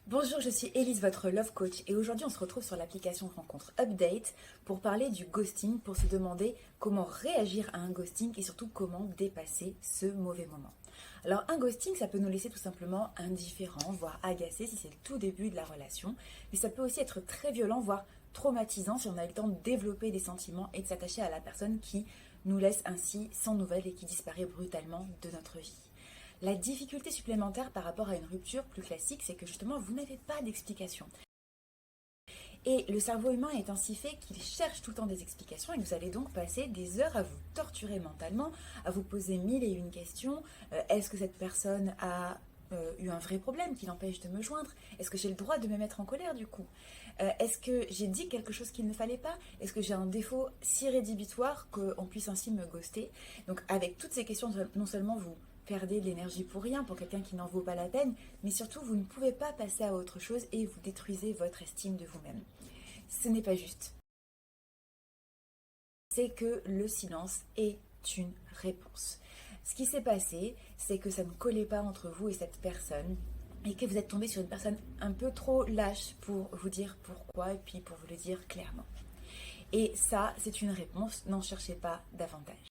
Bonjour, je suis Elise, votre love coach, et aujourd'hui on se retrouve sur l'application Rencontre Update pour parler du ghosting, pour se demander comment réagir à un ghosting et surtout comment dépasser ce mauvais moment. Alors un ghosting, ça peut nous laisser tout simplement indifférents, voire agacés si c'est le tout début de la relation, mais ça peut aussi être très violent, voire traumatisant si on a eu le temps de développer des sentiments et de s'attacher à la personne qui nous laisse ainsi sans nouvelles et qui disparaît brutalement de notre vie. La difficulté supplémentaire par rapport à une rupture plus classique, c'est que justement, vous n'avez pas d'explication. Et le cerveau humain est ainsi fait qu'il cherche tout le temps des explications et vous allez donc passer des heures à vous torturer mentalement, à vous poser mille et une questions. Est-ce que cette personne a eu un vrai problème qui l'empêche de me joindre? Est-ce que j'ai le droit de me mettre en colère du coup? Est-ce que j'ai dit quelque chose qu'il ne fallait pas? Est-ce que j'ai un défaut si rédhibitoire qu'on puisse ainsi me ghoster? Donc avec toutes ces questions, non seulement vous perdez de l'énergie pour rien, pour quelqu'un qui n'en vaut pas la peine, mais surtout vous ne pouvez pas passer à autre chose et vous détruisez votre estime de vous-même. Ce n'est pas juste. C'est que le silence est une réponse. Ce qui s'est passé, c'est que ça ne collait pas entre vous et cette personne et que vous êtes tombé sur une personne un peu trop lâche pour vous dire pourquoi et puis pour vous le dire clairement. Et ça, c'est une réponse, n'en cherchez pas davantage.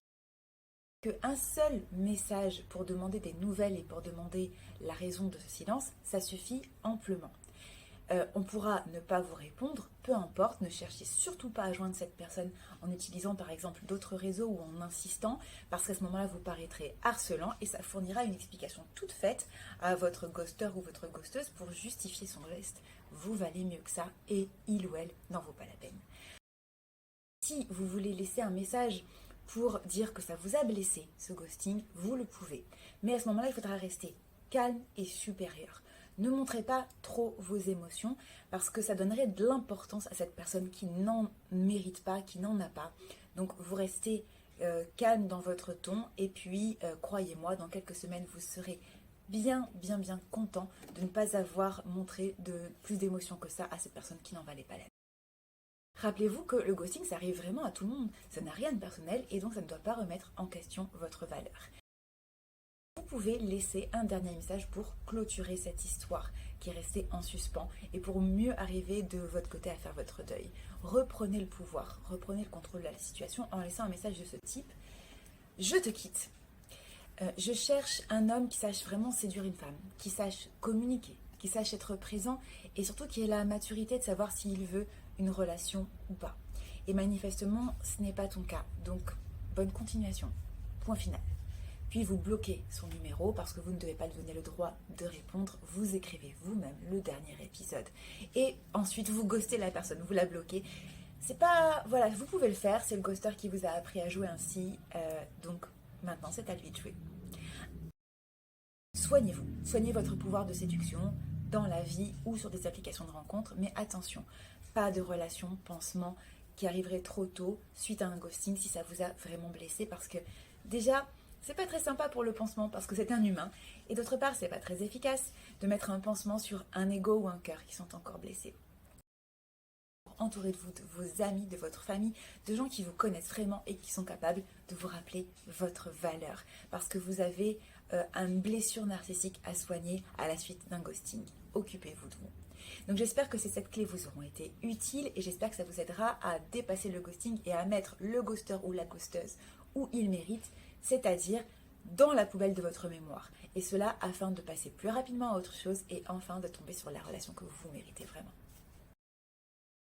Qu'un seul message pour demander des nouvelles et pour demander la raison de ce silence, ça suffit amplement. On pourra ne pas vous répondre, peu importe, ne cherchez surtout pas à joindre cette personne en utilisant par exemple d'autres réseaux ou en insistant, parce qu'à ce moment-là vous paraîtrez harcelant et ça fournira une explication toute faite à votre ghoster ou votre ghosteuse pour justifier son geste. Vous valez mieux que ça et il ou elle n'en vaut pas la peine. Si vous voulez laisser un message pour dire que ça vous a blessé, ce ghosting, vous le pouvez. Mais à ce moment-là, il faudra rester calme et supérieur. Ne montrez pas trop vos émotions parce que ça donnerait de l'importance à cette personne qui n'en mérite pas, qui n'en a pas. Donc vous restez calme dans votre ton et puis croyez-moi, dans quelques semaines, vous serez bien content de ne pas avoir montré plus d'émotions que ça à cette personne qui n'en valait pas la peine. Rappelez-vous que le ghosting, ça arrive vraiment à tout le monde. Ça n'a rien de personnel et donc ça ne doit pas remettre en question votre valeur. Vous pouvez laisser un dernier message pour clôturer cette histoire qui est restée en suspens et pour mieux arriver de votre côté à faire votre deuil. Reprenez le pouvoir, reprenez le contrôle de la situation en laissant un message de ce type. Je te quitte. Je cherche un homme qui sache vraiment séduire une femme, qui sache communiquer, qui sache être présent et surtout qui ait la maturité de savoir s'il veut une relation ou pas. Et manifestement, ce n'est pas ton cas. Donc, bonne continuation. Point final. Puis vous bloquez son numéro parce que vous ne devez pas lui donner le droit de répondre. Vous écrivez vous-même le dernier épisode. Et ensuite, vous ghostez la personne, vous la bloquez. C'est pas... Voilà, vous pouvez le faire. C'est le ghoster qui vous a appris à jouer ainsi. Donc, maintenant, c'est à lui de jouer. Soignez-vous. Soignez votre pouvoir de séduction dans la vie ou sur des applications de rencontres. Mais attention, pas de relation, pansement qui arriverait trop tôt suite à un ghosting si ça vous a vraiment blessé parce que déjà... C'est pas très sympa pour le pansement parce que c'est un humain. Et d'autre part, c'est pas très efficace de mettre un pansement sur un ego ou un cœur qui sont encore blessés. Entourez-vous de vos amis, de votre famille, de gens qui vous connaissent vraiment et qui sont capables de vous rappeler votre valeur. Parce que vous avez une blessure narcissique à soigner à la suite d'un ghosting. Occupez-vous de vous. Donc j'espère que ces 7 clés vous auront été utiles et j'espère que ça vous aidera à dépasser le ghosting et à mettre le ghoster ou la ghosteuse où il mérite, c'est-à-dire dans la poubelle de votre mémoire. Et cela afin de passer plus rapidement à autre chose et enfin de tomber sur la relation que vous méritez vraiment.